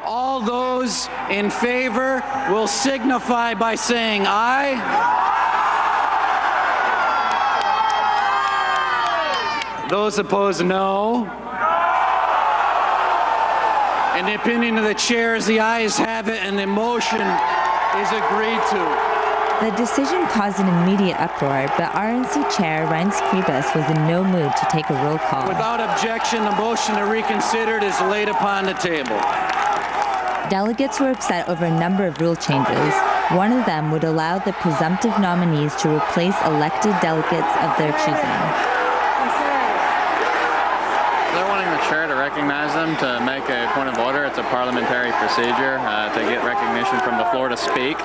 All those in favor will signify by saying aye. Those opposed, no. In the opinion of the chairs, the ayes have it and the motion is agreed to. The decision caused an immediate uproar, but RNC Chair Reince Priebus was in no mood to take a roll call. Without objection, the motion to reconsider is laid upon the table. Delegates were upset over a number of rule changes. One of them would allow the presumptive nominees to replace elected delegates of their choosing. They're wanting the chair to recognize them to make a point of order. It's a parliamentary procedure to get recognition from the floor to speak.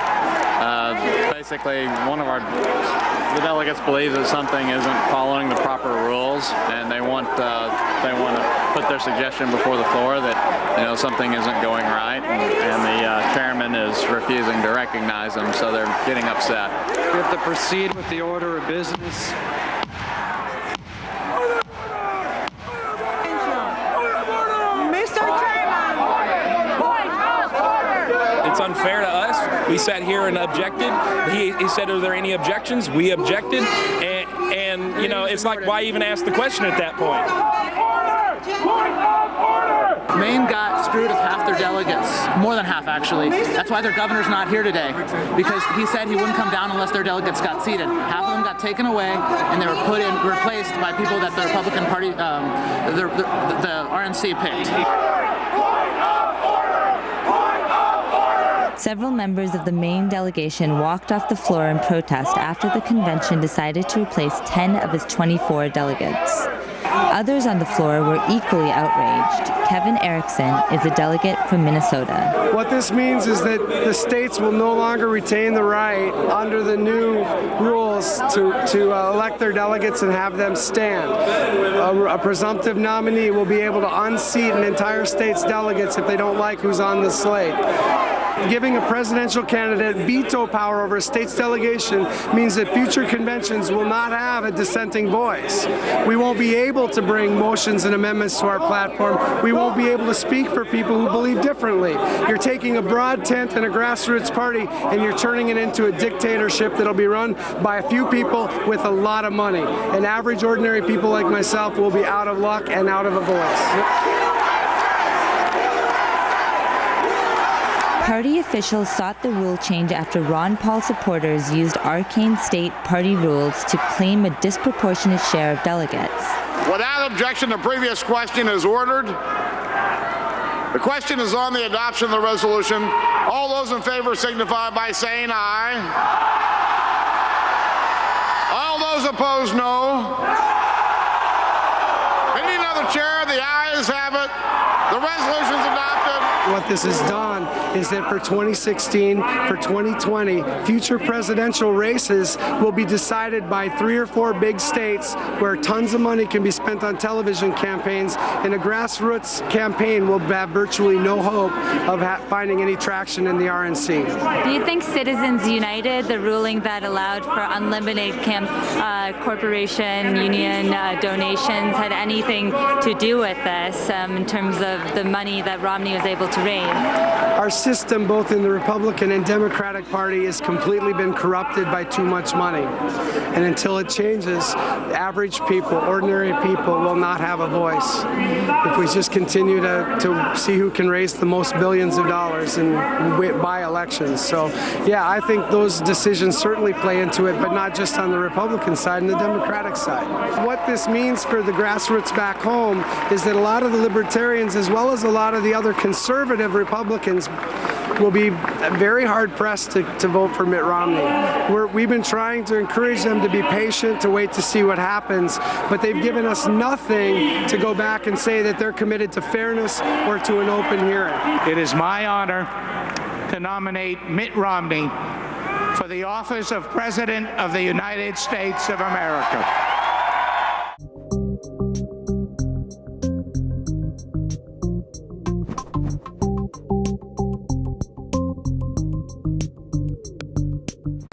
Basically, the delegates believe that something isn't following the proper rules, and they want to put their suggestion before the floor that something isn't going right, and the chairman is refusing to recognize them, so they're getting upset. We have to proceed with the order of business. It's unfair to us. We sat here and objected. He said, are there any objections? We objected. And it's like, why even ask the question at that point? Maine got screwed of half their delegates, more than half actually. That's why their governor's not here today, because he said he wouldn't come down unless their delegates got seated. Half of them got taken away, and they were replaced by people that the Republican Party, the RNC picked. Several members of the Maine delegation walked off the floor in protest after the convention decided to replace 10 of its 24 delegates. Others on the floor were equally outraged. Kevin Erickson is a delegate from Minnesota. What this means is that the states will no longer retain the right under the new rules to elect their delegates and have them stand. A presumptive nominee will be able to unseat an entire state's delegates if they don't like who's on the slate. Giving a presidential candidate veto power over a state's delegation means that future conventions will not have a dissenting voice. We won't be able to bring motions and amendments to our platform. We won't be able to speak for people who believe differently. You're taking a broad tent and a grassroots party and you're turning it into a dictatorship that'll be run by a few people with a lot of money. And average, ordinary people like myself will be out of luck and out of a voice. Party officials sought the rule change after Ron Paul supporters used arcane state party rules to claim a disproportionate share of delegates. Without objection, the previous question is ordered. The question is on the adoption of the resolution. All those in favor signify by saying aye. All those opposed, no. We need another chair. The ayes have it. The resolution is adopted. What this has done is that for 2016, for 2020, future presidential races will be decided by 3 or 4 big states where tons of money can be spent on television campaigns, and a grassroots campaign will have virtually no hope of finding any traction in the RNC. Do you think Citizens United, the ruling that allowed for unlimited corporation union donations, had anything to do with this in terms of the money that Romney was able to raise? Our system, both in the Republican and Democratic Party, has completely been corrupted by too much money. And until it changes, average people, ordinary people, will not have a voice if we just continue to see who can raise the most billions of dollars and buy elections. So, yeah, I think those decisions certainly play into it, but not just on the Republican side and the Democratic side. What this means for the grassroots back home is that a lot of the libertarians, as well as a lot of the other conservative Republicans, will be very hard-pressed to vote for Mitt Romney. We've been trying to encourage them to be patient, to wait to see what happens, but they've given us nothing to go back and say that they're committed to fairness or to an open hearing. It is my honor to nominate Mitt Romney for the office of President of the United States of America.